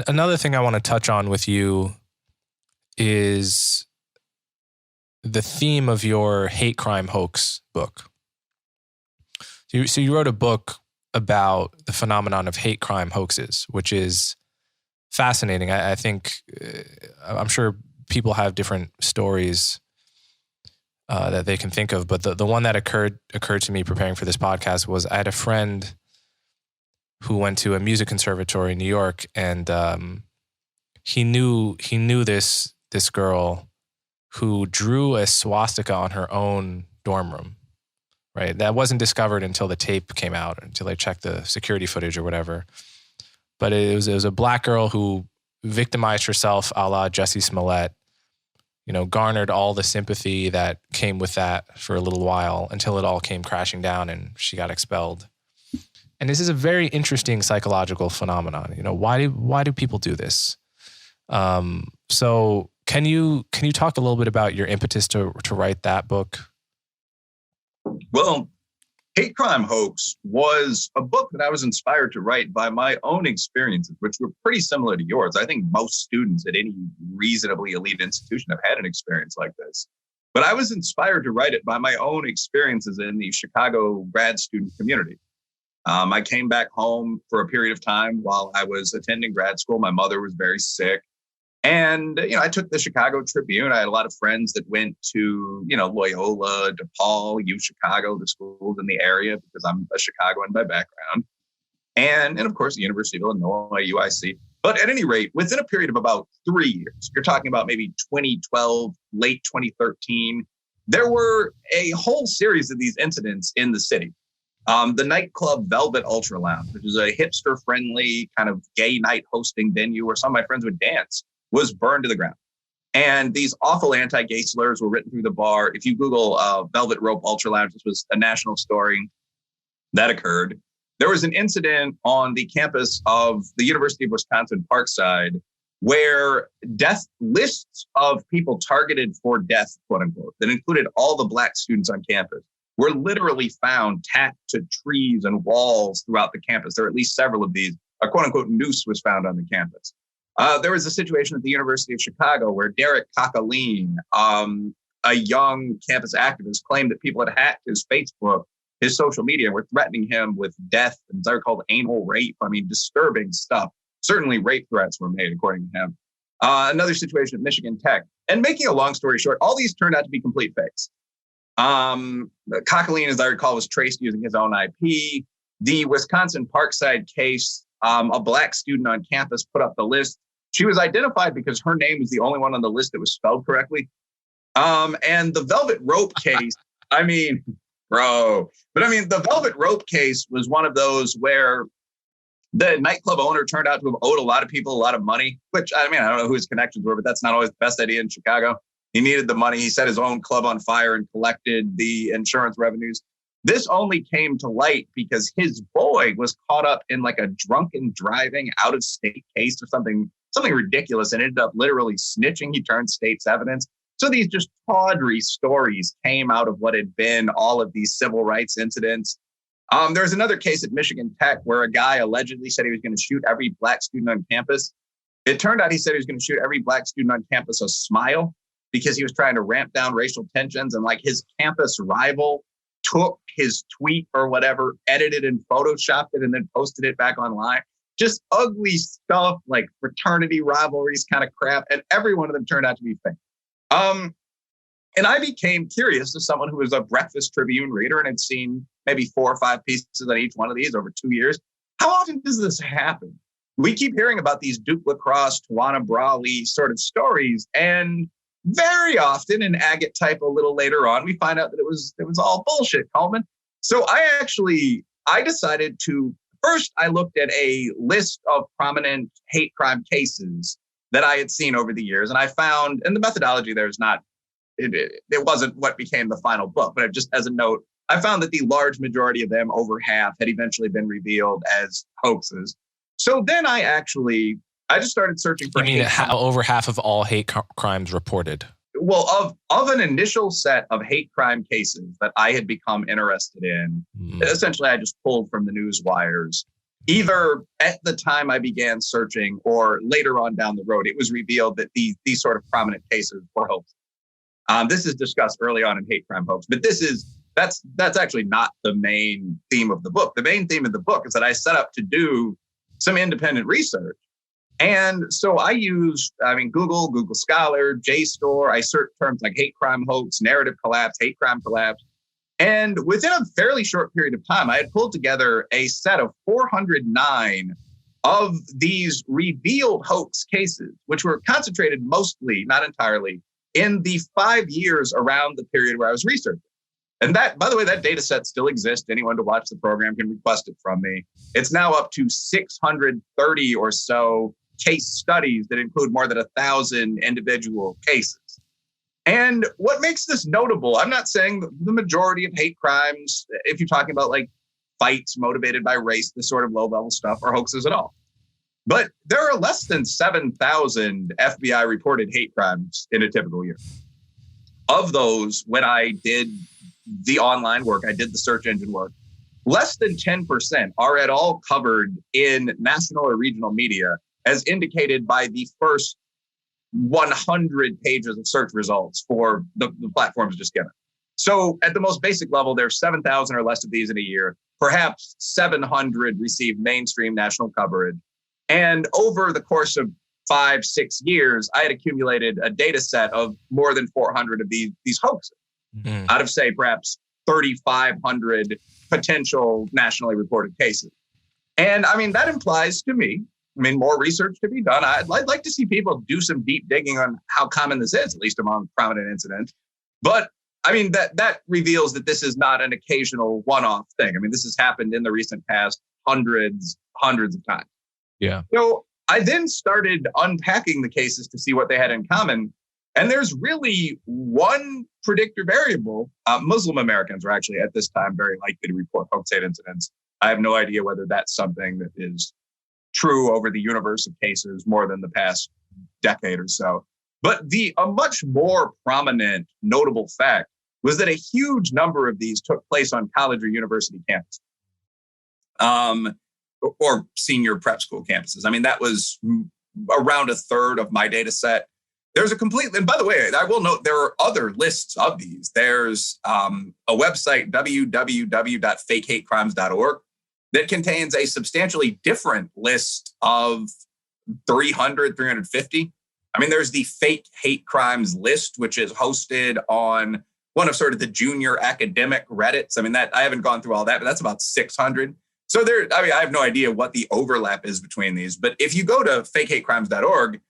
Another thing I want to touch on with you is the theme of your hate crime hoax book. So you wrote a book about the phenomenon of hate crime hoaxes, which is fascinating. I think, I'm sure people have different stories that they can think of, but the one that occurred to me preparing for this podcast was I had a friend who went to a music conservatory in New York, and he knew this girl who drew a swastika on her own dorm room. Right, that wasn't discovered until the tape came out, until they checked the security footage or whatever. But it was a black girl who victimized herself, a la Jussie Smollett. Garnered all the sympathy that came with that for a little while until it all came crashing down and she got expelled. And this is a very interesting psychological phenomenon. Why do people do this? So can you talk a little bit about your impetus to write that book? Well, Hate Crime Hoax was a book that I was inspired to write by my own experiences, which were pretty similar to yours. I think most students at any reasonably elite institution have had an experience like this. But I was inspired to write it by my own experiences in the Chicago grad student community. I came back home for a period of time while I was attending grad school. My mother was very sick. And, I took the Chicago Tribune. I had a lot of friends that went to, Loyola, DePaul, U Chicago, the schools in the area, because I'm a Chicagoan by background. And of course, the University of Illinois, UIC. But at any rate, within a period of about 3 years, you're talking about maybe 2012, late 2013, there were a whole series of these incidents in the city. The nightclub Velvet Ultra Lounge, which is a hipster-friendly kind of gay night hosting venue where some of my friends would dance, was burned to the ground. And these awful anti-gay slurs were written through the bar. If you Google Velvet Rope Ultra Lounge, this was a national story that occurred. There was an incident on the campus of the University of Wisconsin Parkside where death lists of people targeted for death, quote unquote, that included all the black students on campus, were literally found tacked to trees and walls throughout the campus. There are at least several of these. A quote unquote noose was found on the campus. There was a situation at the University of Chicago where Derek Cockleen, a young campus activist, claimed that people had hacked his Facebook, his social media, and were threatening him with death and, as I recall, anal rape. I mean, disturbing stuff. Certainly rape threats were made, according to him. Another situation at Michigan Tech. And making a long story short, all these turned out to be complete fakes. Cockleen, as I recall, was traced using his own IP. The Wisconsin Parkside case, a black student on campus put up the list. She was identified because her name was the only one on the list that was spelled correctly. And the Velvet Rope case, the Velvet Rope case was one of those where the nightclub owner turned out to have owed a lot of people a lot of money, which, I don't know who his connections were, but that's not always the best idea in Chicago. He needed the money. He set his own club on fire and collected the insurance revenues. This only came to light because his boy was caught up in like a drunken driving out of state case or something ridiculous, and ended up literally snitching. He turned state's evidence. So these just tawdry stories came out of what had been all of these civil rights incidents. There's another case at Michigan Tech where a guy allegedly said he was going to shoot every black student on campus. It turned out he said he was going to shoot every black student on campus a smile because he was trying to ramp down racial tensions, and like his campus rival took his tweet or whatever, edited and photoshopped it, and then posted it back online. Just ugly stuff like fraternity rivalries kind of crap. And every one of them turned out to be fake. And I became curious as someone who was a Breakfast Tribune reader and had seen maybe 4 or 5 pieces on each one of these over 2 years. How often does this happen? We keep hearing about these Duke Lacrosse, Tawana Brawley sort of stories. And very often, and Agate type a little later on, we find out that it was all bullshit, Coleman. So I decided to, first, I looked at a list of prominent hate crime cases that I had seen over the years. And I found, and the methodology there is not, it wasn't what became the final book, but just as a note, I found that the large majority of them, over half, had eventually been revealed as hoaxes. So then I just started searching for. You mean over half of all hate crimes reported? Well, of an initial set of hate crime cases that I had become interested in, essentially I just pulled from the news wires. either at the time I began searching or later on down the road, it was revealed that these sort of prominent cases were hoax. This is discussed early on in Hate Crime Hoax, but that's actually not the main theme of the book. The main theme of the book is that I set up to do some independent research. And so I used, Google Scholar, JSTOR. I searched terms like hate crime hoax, narrative collapse, hate crime collapse. And within a fairly short period of time, I had pulled together a set of 409 of these revealed hoax cases, which were concentrated mostly, not entirely, in the 5 years around the period where I was researching. And that, by the way, that data set still exists. Anyone to watch the program can request it from me. It's now up to 630 or so case studies that include more than 1,000 individual cases. And what makes this notable, I'm not saying the majority of hate crimes, if you're talking about like fights motivated by race, this sort of low-level stuff, are hoaxes at all. But there are less than 7,000 FBI reported hate crimes in a typical year. Of those, when I did the online work, I did the search engine work, less than 10% are at all covered in national or regional media, as indicated by the first 100 pages of search results for the platforms just given. So at the most basic level, there's 7,000 or less of these in a year. Perhaps 700 receive mainstream national coverage. And over the course of 5-6 years, I had accumulated a data set of more than 400 of these hoaxes out of, say, perhaps 3,500 potential nationally reported cases. And that implies to me, more research to be done. I'd like to see people do some deep digging on how common this is, at least among prominent incidents. But that reveals that this is not an occasional one-off thing. This has happened in the recent past hundreds of times. Yeah. So I then started unpacking the cases to see what they had in common. And there's really one predictor variable. Muslim Americans are actually at this time very likely to report hoax hate incidents. I have no idea whether that's something that is true over the universe of cases more than the past decade or so. But a much more prominent, notable fact was that a huge number of these took place on college or university campuses, or senior prep school campuses. That was around a third of my data set. There's and by the way, I will note there are other lists of these. There's a website, www.fakehatecrimes.org, that contains a substantially different list of 350. There's the Fake Hate Crimes list, which is hosted on one of sort of the junior academic Reddits. That I haven't gone through all that, but that's about 600. So I have no idea what the overlap is between these. But if you go to fakehatecrimes.org,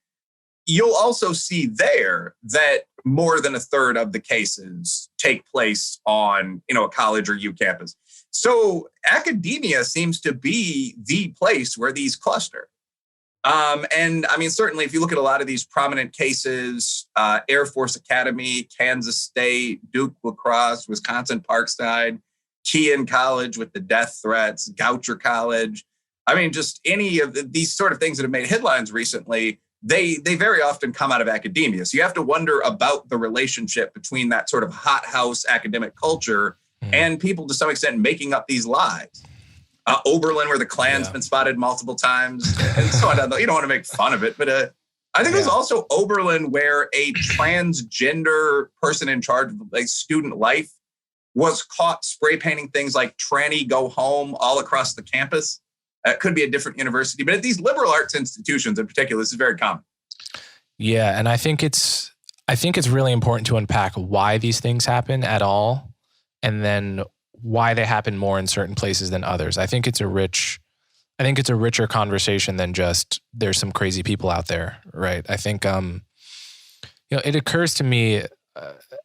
you'll also see there that more than a third of the cases take place on, a college or U campus. So academia seems to be the place where these cluster. Certainly if you look at a lot of these prominent cases, Air Force Academy, Kansas State, Duke Lacrosse, Wisconsin Parkside, Kean College with the death threats, Goucher College. Just any of these sort of things that have made headlines recently, they very often come out of academia. So you have to wonder about the relationship between that sort of hothouse academic culture and people to some extent making up these lies. Oberlin, where the Klan's been spotted multiple times, and so on. You don't want to make fun of it, but I think it was also Oberlin where a transgender person in charge of student life was caught spray painting things like "tranny go home" all across the campus. It could be a different university, but at these liberal arts institutions in particular, this is very common. Yeah, and I think it's really important to unpack why these things happen at all, and then why they happen more in certain places than others. I think it's a richer conversation than just there's some crazy people out there, right? I think it occurs to me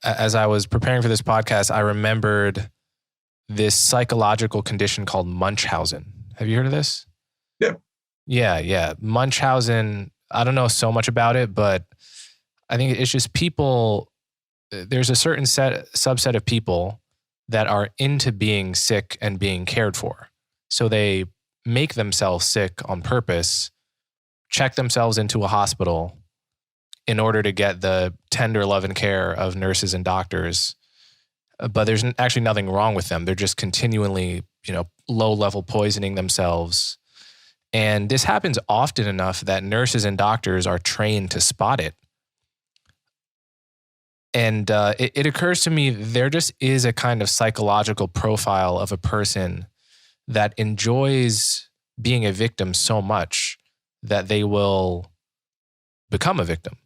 as I was preparing for this podcast, I remembered this psychological condition called Munchausen. Have you heard of this? Yeah. Yeah. Munchausen, I don't know so much about it, but I think it's just people, there's a certain subset of people that are into being sick and being cared for. So they make themselves sick on purpose, check themselves into a hospital in order to get the tender love and care of nurses and doctors. But there's actually nothing wrong with them. They're just continually, low-level poisoning themselves And this happens often enough that nurses and doctors are trained to spot it. And it occurs to me there just is a kind of psychological profile of a person that enjoys being a victim so much that they will become a victim.